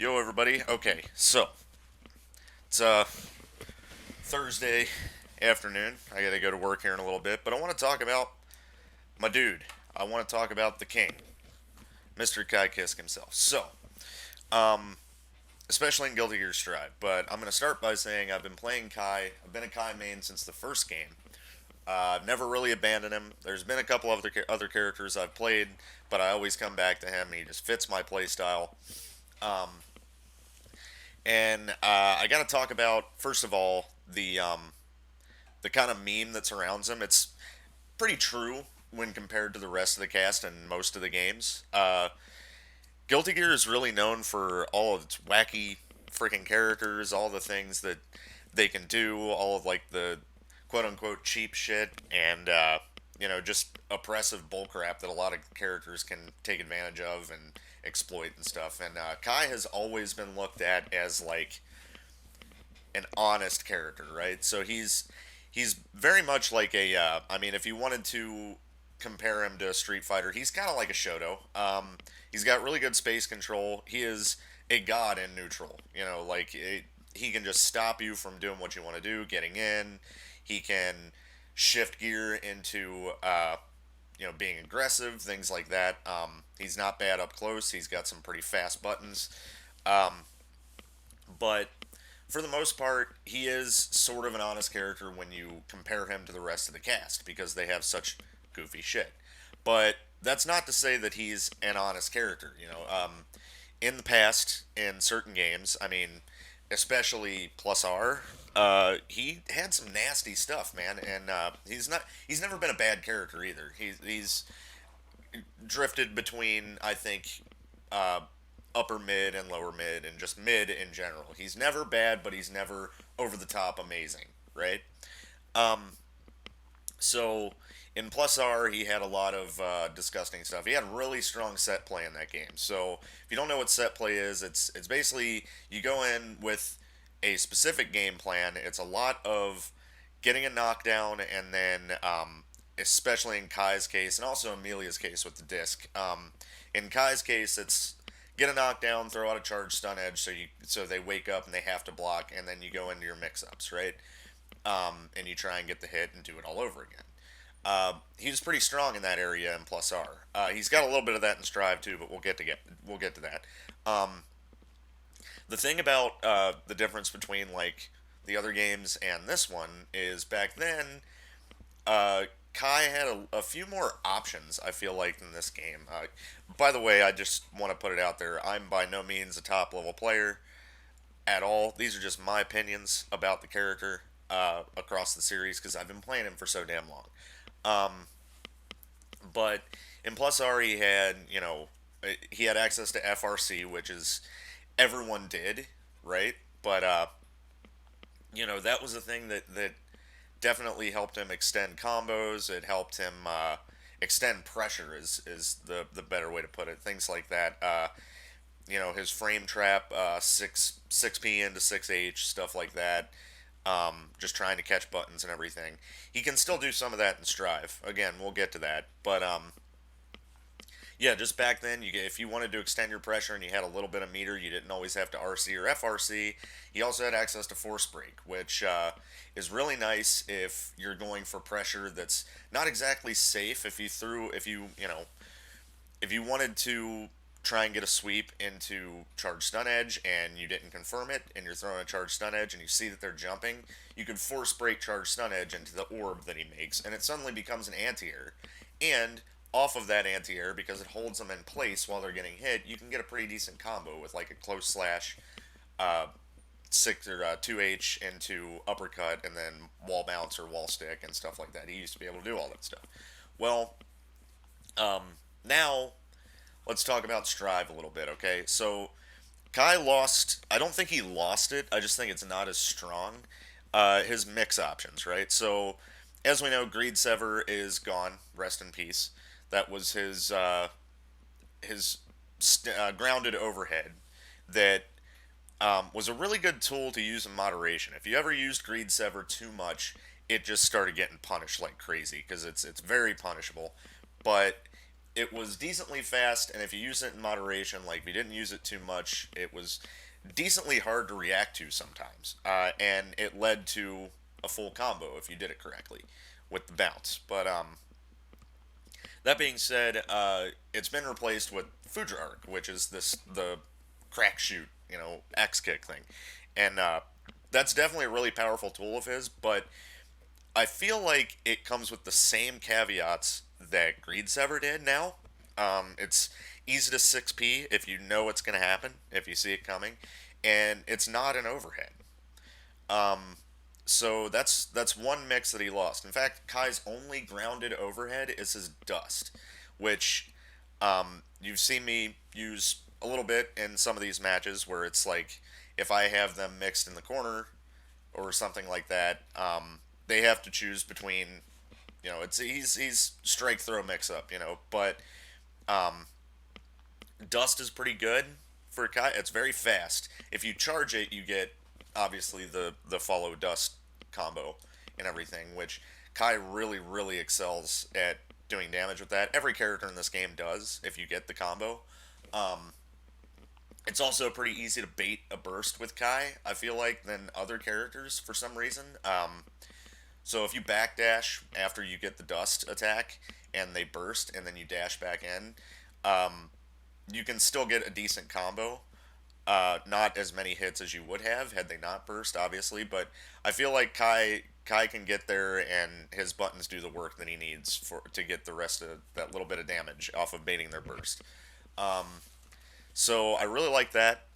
Yo, everybody. Okay, so it's Thursday afternoon. I gotta go to work here in a little bit, but I want to talk about my dude. I want to talk about the king, Mr. Kiske himself. So, um, especially in Guilty Gear Strive. But I'm gonna start by saying I've been playing Kai. I've been a Kai main since the first game. I've never really abandoned him. There's been a couple of other characters I've played, but I always come back to him. He just fits my playstyle. Um, and I got to talk about first of all the kind of meme that surrounds him. It's pretty true when compared to the rest of the cast and most of the games. Guilty Gear is really known for all of its wacky freaking characters, all the things that they can do, all of like the quote unquote cheap shit, and just oppressive bullcrap that a lot of characters can take advantage of and exploit and stuff. And Kai has always been looked at as like an honest character, right? So he's very much like a. I mean, if you wanted to compare him to a Street Fighter, he's kind of like a Shoto. He's got really good space control. He is a god in neutral. He can just stop you from doing what you want to do, getting in. He can shift gear into being aggressive, things like that. He's not bad up close. He's got some pretty fast buttons. Um, but for the most part, he is sort of an honest character when you compare him to the rest of the cast because they have such goofy shit. But that's not to say that he's an honest character. In the past, in certain games, I mean, especially Plus R, he had some nasty stuff, man, and he's never been a bad character either. He's drifted between, I think, uh, upper mid and lower mid, and just mid in general. He's never bad, but he's never over the top amazing, right? Um, so in Plus R, he had a lot of disgusting stuff. He had really strong set play in that game. So if you don't know what set play is, it's basically you go in with a specific game plan. It's a lot of getting a knockdown, and then especially in Kai's case, and also Amelia's case with the disc. In Kai's case, it's get a knockdown, throw out a charge stun edge, so they wake up and they have to block, and then you go into your mix-ups, right? And you try and get the hit and do it all over again. He was pretty strong in that area in Plus R. He's got a little bit of that in Strive too, but we'll get to that. The thing about the difference between like the other games and this one is back then, Kai had a few more options. I feel like in this game. By the way, I just want to put it out there. I'm by no means a top level player at all. These are just my opinions about the character across the series because I've been playing him for so damn long. Um, but in Plus R, he had access to FRC, which is everyone did, right? But that was a thing that definitely helped him extend combos. It helped him extend pressure is the better way to put it. Things like that. His frame trap, six P into 6H, stuff like that. Just trying to catch buttons and everything. He can still do some of that in Strive. Again, we'll get to that. But yeah, just back then, if you wanted to extend your pressure and you had a little bit of meter, you didn't always have to RC or FRC. He also had access to Force Break, which is really nice if you're going for pressure that's not exactly safe. If you wanted to try and get a sweep into charge stun edge and you didn't confirm it and you're throwing a charge stun edge and you see that they're jumping, you can force break charge stun edge into the orb that he makes and it suddenly becomes an anti-air. And off of that anti-air, because it holds them in place while they're getting hit, you can get a pretty decent combo with like a close slash, uh, 2H into uppercut and then wall bounce or wall stick and stuff like that. He used to be able to do all that stuff. Well, um, now let's talk about Strive a little bit, okay? So Kai lost. I don't think he lost it. I just think it's not as strong. His mix options, right? So as we know, Greed Sever is gone. Rest in peace. That was his grounded overhead that was a really good tool to use in moderation. If you ever used Greed Sever too much, it just started getting punished like crazy because it's very punishable. But it was decently fast, and if you use it in moderation, like if you didn't use it too much, it was decently hard to react to sometimes. And it led to a full combo if you did it correctly with the bounce. But that being said, it's been replaced with Future Arc, which is the crack shoot, X kick thing, and that's definitely a really powerful tool of his. But I feel like it comes with the same caveats that Greed Sever did. Now, it's easy to 6P if you know what's going to happen, if you see it coming, and it's not an overhead. So that's one mix that he lost. In fact, Kai's only grounded overhead is his dust, which you've seen me use a little bit in some of these matches where it's like if I have them mixed in the corner or something like that, they have to choose between, it's he's strike throw mix up, but dust is pretty good for Kai. It's very fast. If you charge it, you get obviously the follow dust combo and everything, which Kai really excels at doing damage with that. Every character in this game does if you get the combo. It's also pretty easy to bait a burst with Kai, I feel like, than other characters for some reason. So if you backdash after you get the dust attack and they burst and then you dash back in, you can still get a decent combo. Not as many hits as you would have had they not burst, obviously, but I feel like Kai can get there and his buttons do the work that he needs for to get the rest of that little bit of damage off of baiting their burst. So I really like that.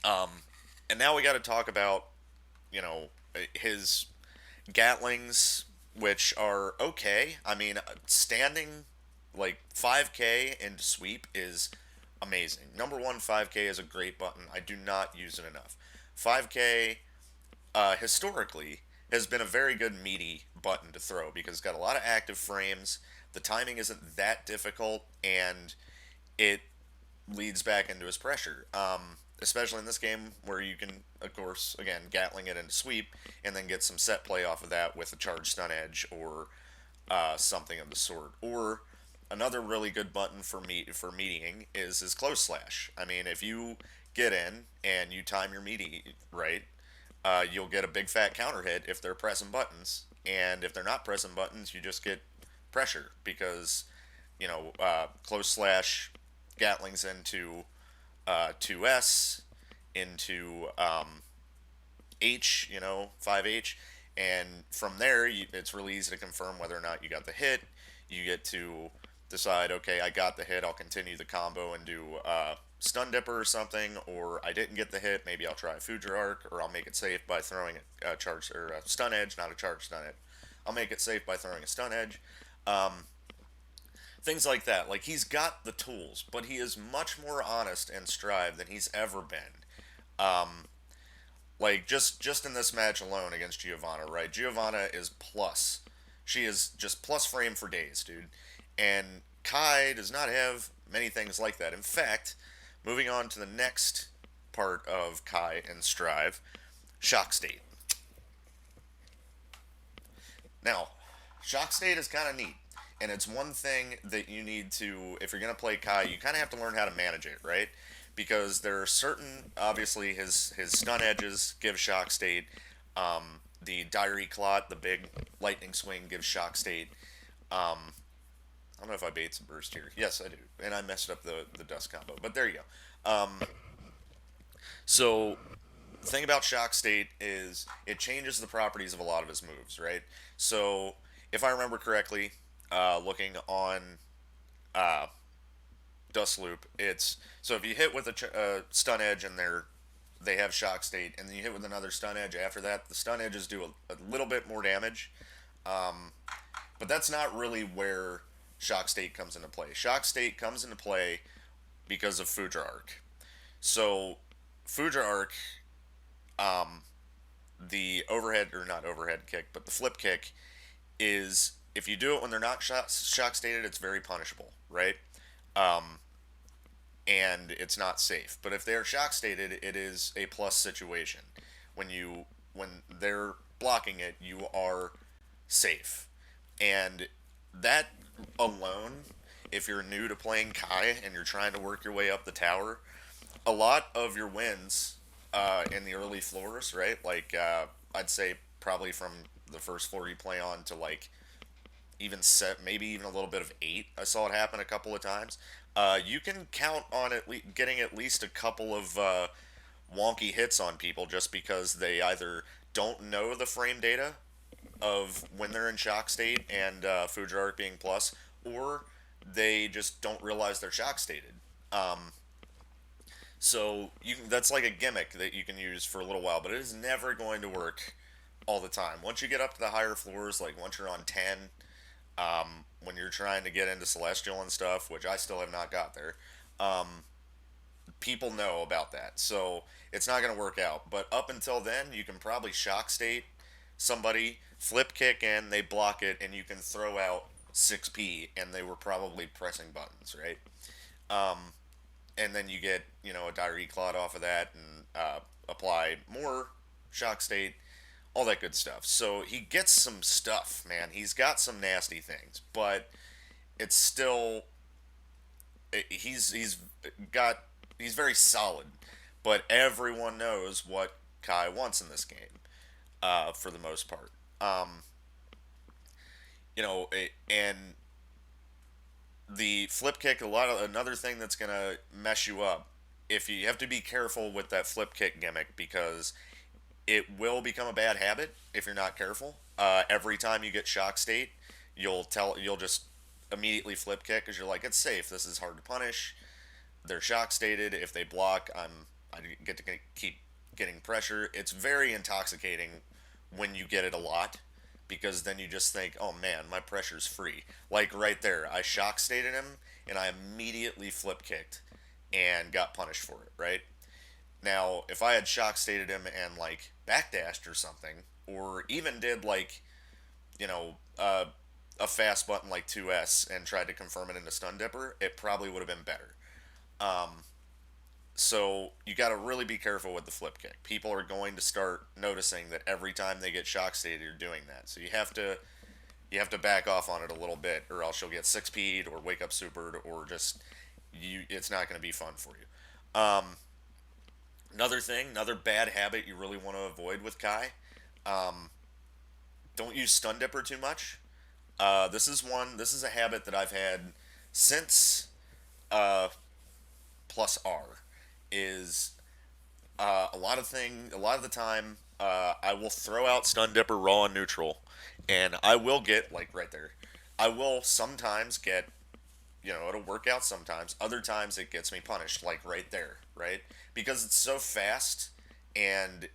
And now we got to talk about his Gatlings, which are okay. I mean, standing like 5K into sweep is amazing. Number one, 5K is a great button. I do not use it enough. 5K, historically, has been a very good meaty button to throw because it's got a lot of active frames. The timing isn't that difficult, and it leads back into his pressure. Especially in this game where you can, of course, again, Gatling it into sweep and then get some set play off of that with a charge stun edge or something of the sort. Or another really good button for meatying is his close slash. I mean, if you get in and you time your meaty right, you'll get a big fat counter hit if they're pressing buttons, and if they're not pressing buttons, you just get pressure because close slash Gatlings into 2S into H, 5H, and from there it's really easy to confirm whether or not you got the hit. You get to decide, okay, I got the hit, I'll continue the combo and do stun dipper or something, or I didn't get the hit, maybe I'll try a Future Arc, or I'll make it safe by throwing a charge or a stun edge, not a charge stun edge. I'll make it safe by throwing a stun edge. Things like that. Like, he's got the tools, but he is much more honest and strive than he's ever been. Like, just in this match alone against Giovanna, right? Giovanna is plus. She is just plus frame for days, dude. And Kai does not have many things like that. In fact, moving on to the next part of Kai and Strive, Shock State. Now, Shock State is kind of neat. And it's one thing that you need to, if you're going to play Kai, you kind of have to learn how to manage it, right? Because there are certain, obviously, his stun edges give Shock State. The Diary Clot, the big lightning swing, gives Shock State. I don't know if I bait some burst here. Yes, I do. And I messed up the dust combo. But there you go. So the thing about Shock State is it changes the properties of a lot of his moves, right? So if I remember correctly, looking on Dust Loop, it's so if you hit with a stun edge and they have Shock State, and then you hit with another stun edge after that, the stun edges do a little bit more damage. But that's not really where Shock State comes into play. Shock State comes into play because of Future Arc. So Future Arc, the overhead, or not overhead kick, but the flip kick is, if you do it when they're not shock stated, it's very punishable, right? And it's not safe. But if they're shock stated, it is a plus situation. When they're blocking it, you are safe, and that alone if you're new to playing Kai and you're trying to work your way up the tower, a lot of your wins in the early floors, right? Like I'd say probably from the first floor you play on to like even set, maybe even a little bit of eight. I saw it happen a couple of times. You can count on getting at least a couple of wonky hits on people just because they either don't know the frame data of when they're in shock state and Fujiark being plus, or they just don't realize they're shock stated. So that's like a gimmick that you can use for a little while, but it is never going to work all the time. Once you get up to the higher floors, like once you're on 10, when you're trying to get into Celestial and stuff, which I still have not got there, people know about that. So it's not going to work out. But up until then, you can probably shock state somebody, flip kick in, they block it, and you can throw out 6p, and they were probably pressing buttons, right? And then you get, a Diary Clot off of that and apply more shock state, all that good stuff. So he gets some stuff, man. He's got some nasty things, but it's still he's got he's very solid. But everyone knows what Kai wants in this game, for the most part. And the flip kick, another thing that's gonna mess you up. If you have to be careful with that flip kick gimmick because it will become a bad habit if you're not careful. Every time you get shock state, you'll just immediately flip kick because you're like, it's safe. This is hard to punish. They're shock stated. If they block, I get to keep getting pressure. It's very intoxicating when you get it a lot because then you just think, oh man, my pressure's free. Like right there, I shock stated him and I immediately flip kicked and got punished for it, right? Now, if I had shock stated him and like backdashed or something, or even did like, you know, uh, a fast button like 2S and tried to confirm it into Stun Dipper, it probably would have been better. So you got to really be careful with the flip kick. People are going to start noticing that every time they get shock stated, you're doing that. So you have to back off on it a little bit, or else you'll get 6P'd or wake up supered, or just it's not going to be fun for you. Another bad habit you really want to avoid with Kai. Don't use Stun Dipper too much. This is a habit that I've had since uh, plus R. Is a lot of the time, I will throw out Stun Dipper raw and neutral, and I will get like right there. I will sometimes get, it'll work out sometimes. Other times it gets me punished, like right there, right? Because it's so fast and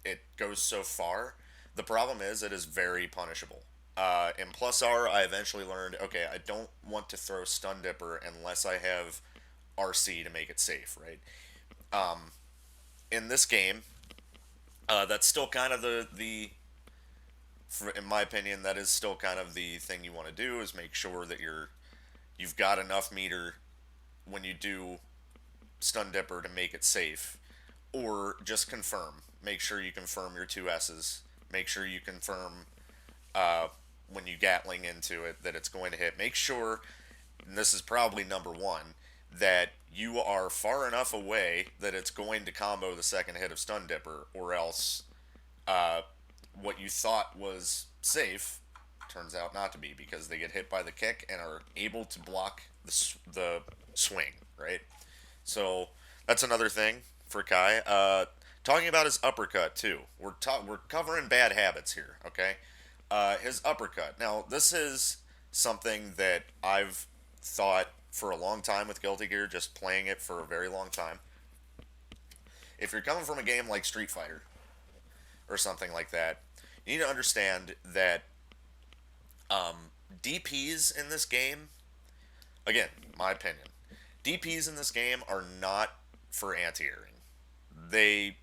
it goes so far. The problem is it is very punishable. In plus R, I eventually learned, okay, I don't want to throw Stun Dipper unless I have RC to make it safe, right? In this game, that's still kind of in my opinion, that is still kind of the thing you want to do is make sure that you've got enough meter when you do Stun Dipper to make it safe, or just confirm. Make sure you confirm your two S's. Make sure you confirm when you Gatling into it that it's going to hit. Make sure, and this is probably number one, that you are far enough away that it's going to combo the second hit of Stun Dipper, or else uh, what you thought was safe turns out not to be because they get hit by the kick and are able to block the swing, right? So that's another thing for Kai. Talking about his uppercut too. We're covering bad habits here, okay? His uppercut. Now this is something that I've thought for a long time with Guilty Gear, just playing it for a very long time. If you're coming from a game like Street Fighter or something like that, you need to understand that DPs in this game, again, my opinion, DPs in this game are not for anti-airing. They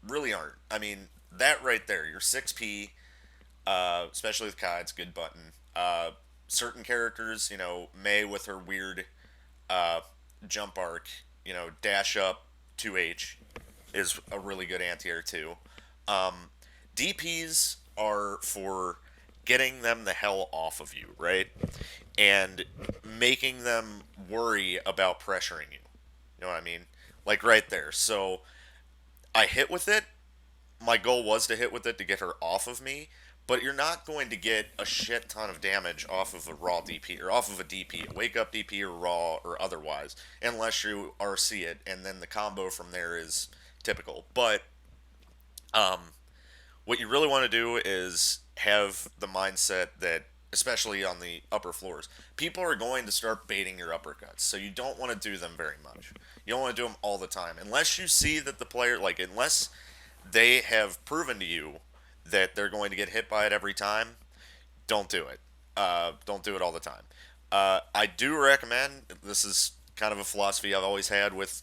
really aren't. I mean, that right there, your 6P, especially with Kai, it's a good button. Certain characters, Mei with her weird jump arc, dash up 2H is a really good anti-air too. DPs are for getting them the hell off of you, right? And making them worry about pressuring you. You know what I mean? Like right there. So I hit with it. My goal was to hit with it to get her off of me, but you're not going to get a shit ton of damage off of a raw DP or off of a DP, a wake up DP or raw or otherwise, unless you RC it, and then the combo from there is typical. But um, what you really want to do is have the mindset that, especially on the upper floors, people are going to start baiting your uppercuts. So you don't want to do them very much. You don't want to do them all the time. Unless you see that the player, like, unless they have proven to you that they're going to get hit by it every time, don't do it. Don't do it all the time. I do recommend, this is kind of a philosophy I've always had with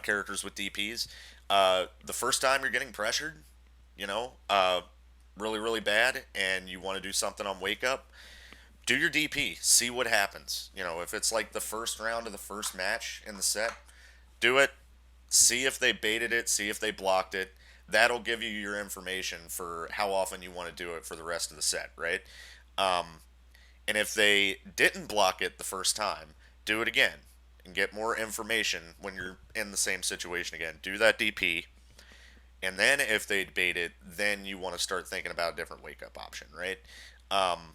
characters with DPs. The first time you're getting pressured, you know, really, really bad, and you want to do something on wake up, do your DP. See what happens. You know, if it's like the first round of the first match in the set, do it. See if they baited it. See if they blocked it. That'll give you your information for how often you want to do it for the rest of the set, right? Um, and if they didn't block it the first time, do it again and get more information when you're in the same situation again. Do that DP, and then if they bait it, then you want to start thinking about a different wake up option, right? Um,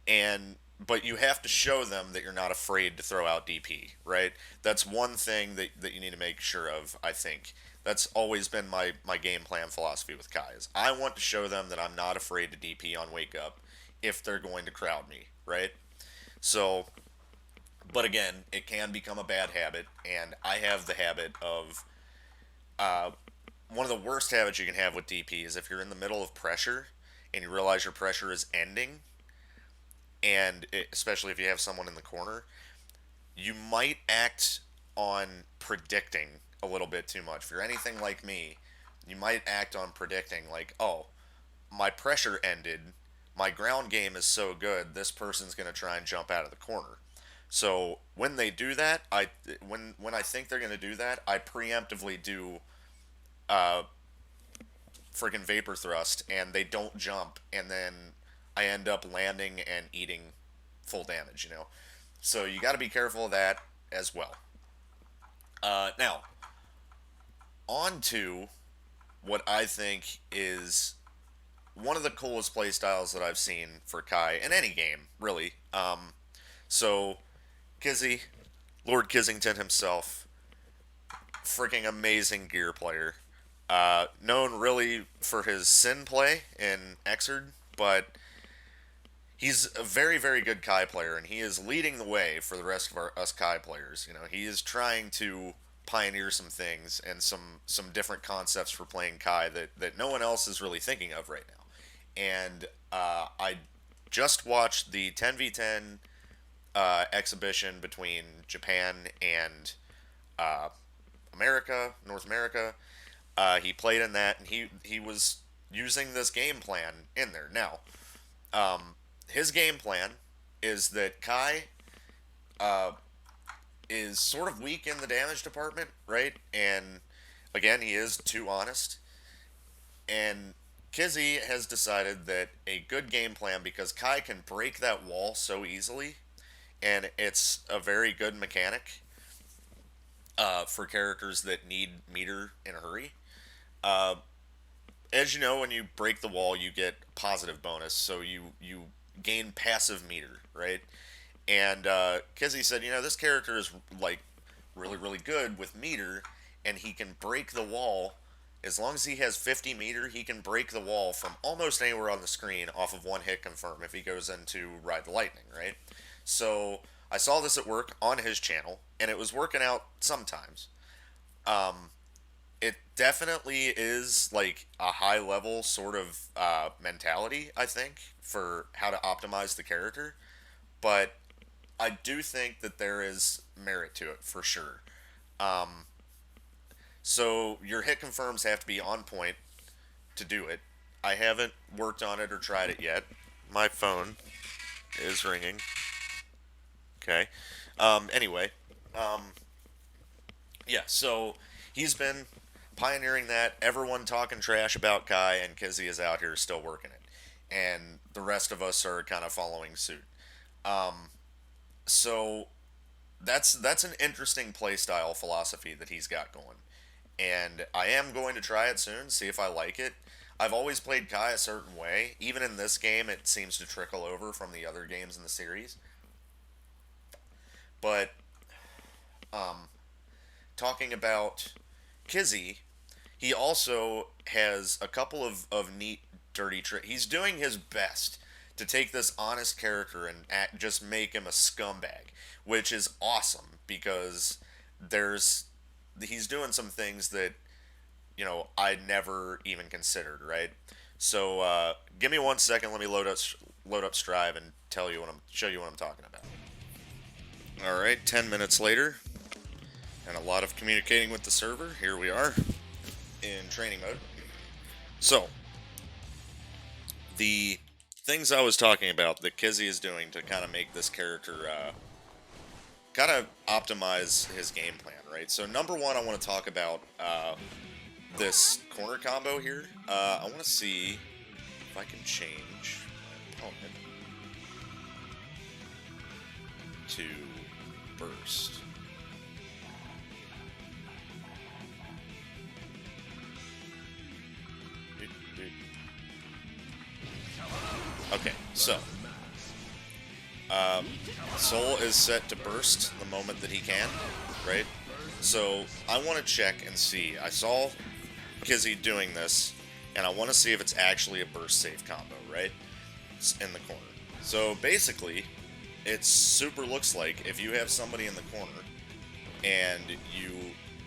and but you have to show them that you're not afraid to throw out DP, right? That's one thing that you need to make sure of, I think. That's always been my game plan philosophy with Kai is I want to show them that I'm not afraid to DP on wake up if they're going to crowd me, right? So, but again, it can become a bad habit, and I have the habit of uh, one of the worst habits you can have with DP is if you're in the middle of pressure and you realize your pressure is ending, and especially if you have someone in the corner, you might act on predicting a little bit too much. If you're anything like me, you might act on predicting, like, oh, my pressure ended, my ground game is so good, this person's going to try and jump out of the corner. So when they do that, when I think they're going to do that, I preemptively do uh, friggin' vapor thrust, and they don't jump, and then I end up landing and eating full damage. You know, so you got to be careful of that as well. Now, on to what I think is one of the coolest playstyles that I've seen for Kai in any game, really. So, Kizzy, Lord Kissington himself, freaking amazing gear player. Known really for his Sin play in Exerd, but he's a very, very good Kai player, and he is leading the way for the rest of us Kai players. You know, he is trying to pioneer some things and some different concepts for playing Kai that no one else is really thinking of right now. And I just watched the 10v10 exhibition between Japan and uh, North America. He played in that, and he was using this game plan in there. Now, his game plan is that Kai uh, is sort of weak in the damage department, right? And again, he is too honest. And Kizzy has decided that a good game plan, because Kai can break that wall so easily, and it's a very good mechanic for characters that need meter in a hurry. Uh, as you know, when you break the wall, you get positive bonus, so you gain passive meter, right? And Kizzy said, you know, this character is like really, really good with meter, and he can break the wall. As long as he has 50 meter, he can break the wall from almost anywhere on the screen off of one hit confirm if he goes into Ride the Lightning, right? So I saw this at work on his channel, and it was working out sometimes. Um, it definitely is like a high level sort of mentality, I think, for how to optimize the character. But I do think that there is merit to it for sure. Um, so your hit confirms have to be on point to do it. I haven't worked on it or tried it yet. My phone is ringing. Okay. Anyway, um, yeah. So he's been pioneering that. Everyone talking trash about Kai, and Kizzy is out here still working it. and the rest of us are kind of following suit. So that's an interesting playstyle philosophy that he's got going, and I am going to try it soon, see if I like it. I've always played Kai a certain way. Even in this game, it seems to trickle over from the other games in the series. But talking about Kizzy, he also has a couple of neat dirty tricks. He's doing his best to take this honest character and just make him a scumbag, which is awesome because there's he's doing some things that I never even considered. Right. So give me 1 second. Let me load up Strive and show you what I'm talking about. All right, 10 minutes later, and a lot of communicating with the server. Here we are in training mode. So, the things I was talking about that Kizzy is doing to kind of make this character kind of optimize his game plan, right? So, number one, I want to talk about this corner combo here. I want to see if I can change my opponent to burst. Okay, so Soul is set to burst the moment that he can, right? So I want to check and see. I saw Kizzy doing this, and I want to see if it's actually a burst safe combo, right? It's in the corner. So basically, it super looks like if you have somebody in the corner and you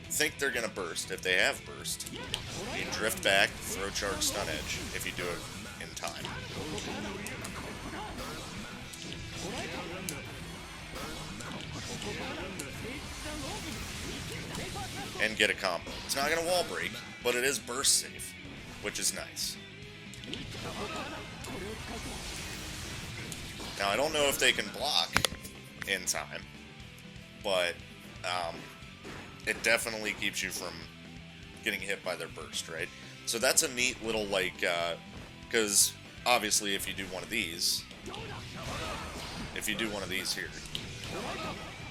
think they're going to burst, if they have burst, you drift back, throw charge stun edge if you do it in time. And get a combo. It's not going to wall break, but it is burst safe, which is nice. Now, I don't know if they can block in time, but it definitely keeps you from getting hit by their burst, right? So that's a neat little, because obviously if you do one of these here,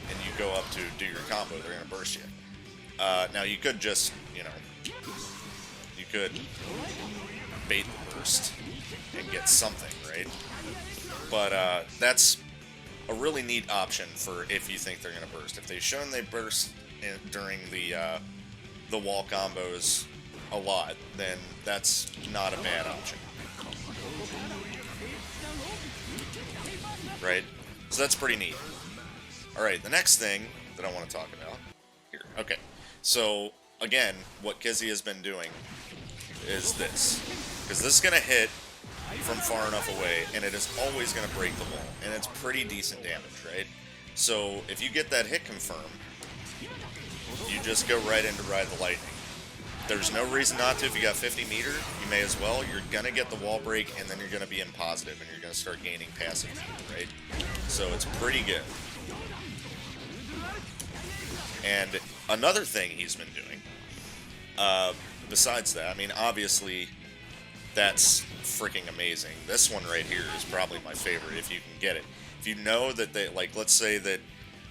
and you go up to do your combo, they're going to burst you. Now, you could just, you could bait the burst and get something, right? But that's a really neat option for if you think they're going to burst. If they've shown they burst during the wall combos a lot, then that's not a bad option. Right? So that's pretty neat. Alright, the next thing that I want to talk about here. Okay. So, again, what Kizzy has been doing is this. Because this is going to hit from far enough away, and it is always going to break the wall. And it's pretty decent damage, right? So, if you get that hit confirmed, you just go right into Ride the Lightning. There's no reason not to. If you got 50 meter, you may as well. You're going to get the wall break, and then you're going to be in positive, and you're going to start gaining passive meter, right? So, it's pretty good. And another thing he's been doing, besides that, I mean, obviously, that's freaking amazing. This one right here is probably my favorite, if you can get it. If you know that they, let's say that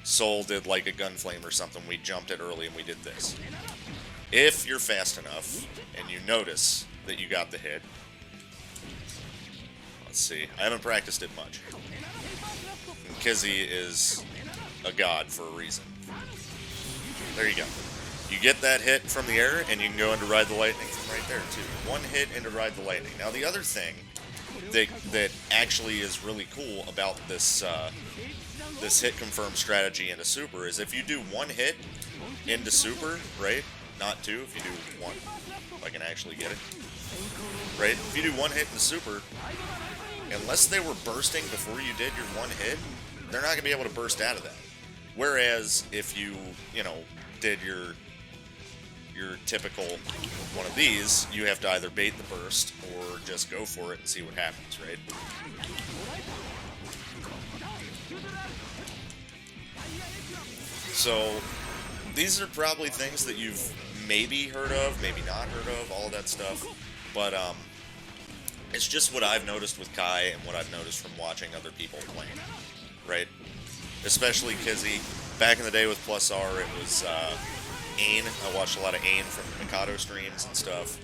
Soul did, a Gunflame or something, we jumped it early and we did this. If you're fast enough, and you notice that you got the hit, let's see, I haven't practiced it much. And Kizzy is a god for a reason. There you go. You get that hit from the air, and you can go into Ride the Lightning from right there, too. One hit into Ride the Lightning. Now, the other thing that actually is really cool about this this hit confirm strategy into Super is if you do one hit into Super, right? Not two, if you do one. If I can actually get it. Right? If you do one hit into Super, unless they were bursting before you did your one hit, they're not going to be able to burst out of that. Whereas if you, did your typical one of these, you have to either bait the burst or just go for it and see what happens, right? So these are probably things that you've maybe heard of, maybe not heard of, all of that stuff. But It's just what I've noticed with Kai and what I've noticed from watching other people playing, right? Especially Kizzy. Back in the day with Plus R, it was Ain. I watched a lot of Ain from Mikado streams and stuff.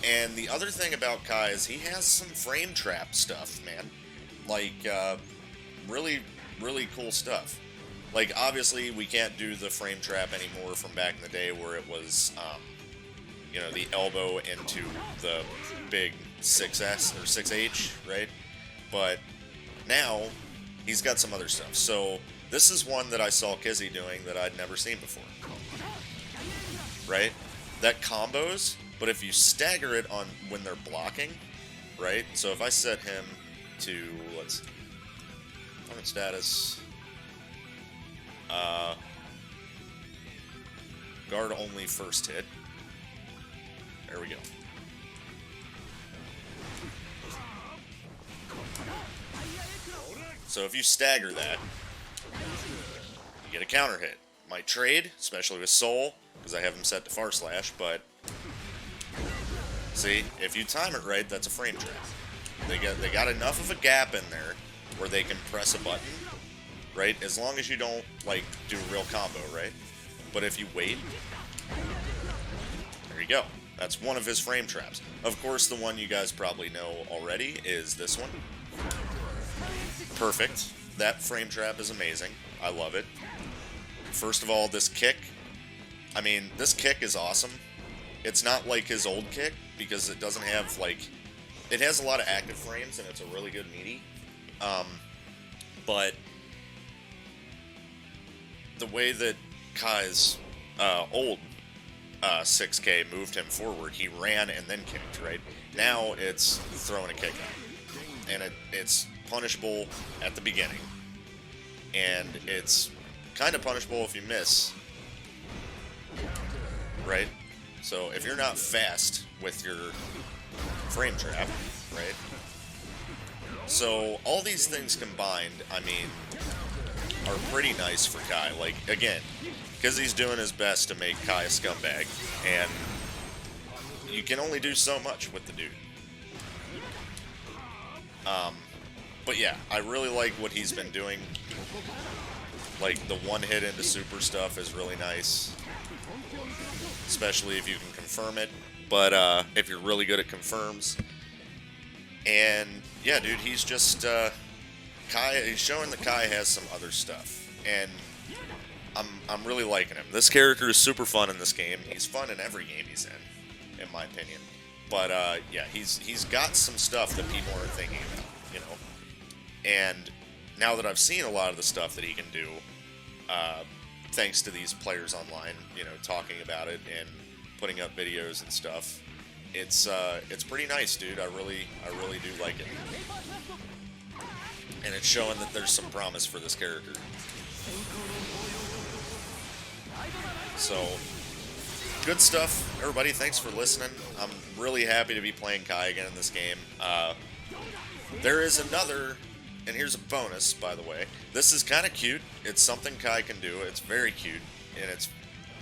And the other thing about Kai is he has some frame trap stuff, man. Like, really, really cool stuff. Like, obviously, we can't do the frame trap anymore from back in the day where it was, you know, the elbow into the big 6S or 6H, right? But now, he's got some other stuff. So, this is one that I saw Kizzy doing that I'd never seen before. Right? That combos, but if you stagger it on when they're blocking, right? So if I set him to, let's see, opponent status, guard only first hit. There we go. So if you stagger that, you get a counter hit. Might trade, especially with Soul, because I have him set to Far Slash, but see, if you time it right, that's a frame trap. They got enough of a gap in there where they can press a button, right? As long as you don't, like, do a real combo, right? But if you wait, there you go. That's one of his frame traps. Of course, the one you guys probably know already is this one. Perfect. That frame trap is amazing. I love it. First of all, this kick. I mean, this kick is awesome. It's not like his old kick, because it doesn't have, like... It has a lot of active frames, and it's a really good meaty. But the way that Kai's old 6K moved him forward, he ran and then kicked, right? Now it's throwing a kick out. And it's punishable at the beginning. And it's kind of punishable if you miss. Right? So if you're not fast with your frame trap, right? So all these things combined, I mean, are pretty nice for Kai. Like, again, because he's doing his best to make Kai a scumbag, and you can only do so much with the dude. But yeah, I really like what he's been doing. Like, the one hit into super stuff is really nice. Especially if you can confirm it. But if you're really good at confirms. And yeah, dude, he's just Kai. He's showing that Kai has some other stuff, and I'm really liking him. This character is super fun in this game. He's fun in every game he's in my opinion. But yeah, he's got some stuff that people aren't thinking about, you know. And now that I've seen a lot of the stuff that he can do, thanks to these players online, you know, talking about it and putting up videos and stuff, it's pretty nice, dude. I really do like it, and it's showing that there's some promise for this character. So, good stuff, everybody. Thanks for listening. I'm really happy to be playing Kai again in this game. There is another. And here's a bonus, by the way. This is kind of cute. It's something Kai can do. It's very cute. And it's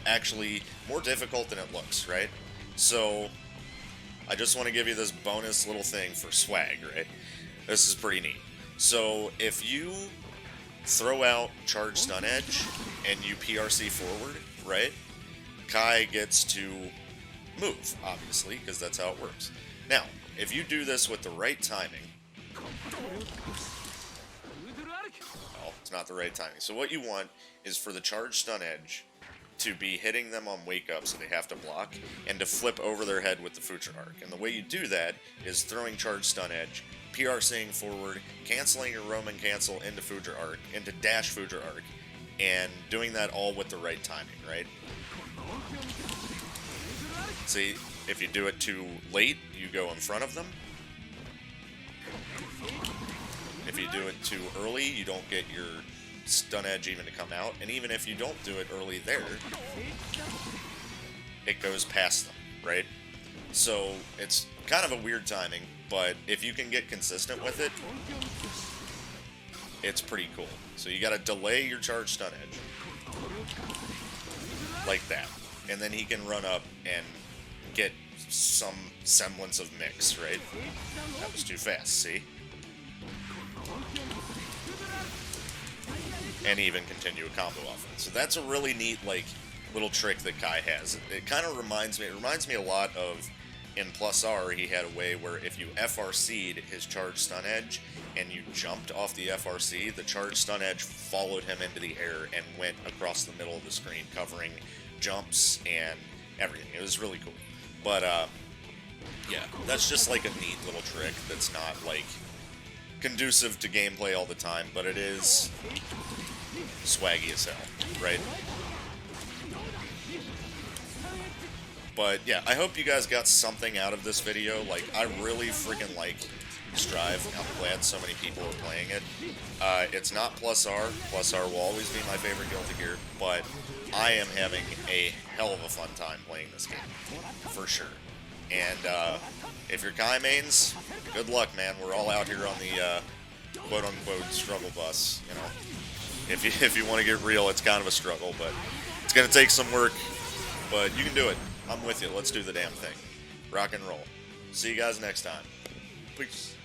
actually more difficult than it looks, right? So, I just want to give you this bonus little thing for swag, right? This is pretty neat. So, if you throw out Charge Stun Edge and you PRC forward, right? Kai gets to move, obviously, because that's how it works. Now, if you do this with the right timing... Well, it's not the right timing. So what you want is for the Charge Stun Edge to be hitting them on Wake Up, so they have to block, and to flip over their head with the Future Arc. And the way you do that is throwing Charge Stun Edge, PRCing forward, canceling your Roman cancel into Future Arc, into dash Future Arc, and doing that all with the right timing, right? See, if you do it too late, you go in front of them. If you do it too early, you don't get your stun edge even to come out. And even if you don't do it early there, it goes past them, right? So it's kind of a weird timing, but if you can get consistent with it, it's pretty cool. So you gotta delay your charge stun edge. Like that. And then he can run up and get some semblance of mix, right? That was too fast, see? And even continue a combo offense. So that's a really neat, like, little trick that Kai has. It kind of reminds me a lot of, in Plus R, he had a way where if you FRC'd his charge stun edge and you jumped off the FRC, the charge stun edge followed him into the air and went across the middle of the screen, covering jumps and everything. It was really cool. But, yeah, that's just like a neat little trick that's not, like, conducive to gameplay all the time, but it is swaggy as hell, right? But yeah, I hope you guys got something out of this video. Like, I really freaking like Strive. I'm glad so many people are playing it. It's not Plus R. Plus R will always be my favorite Guilty Gear, but I am having a hell of a fun time playing this game, for sure. And if you're Kai mains, good luck, man. We're all out here on the quote-unquote struggle bus, you know. If you want to get real, it's kind of a struggle, but it's going to take some work, but you can do it. I'm with you. Let's do the damn thing. Rock and roll. See you guys next time. Peace.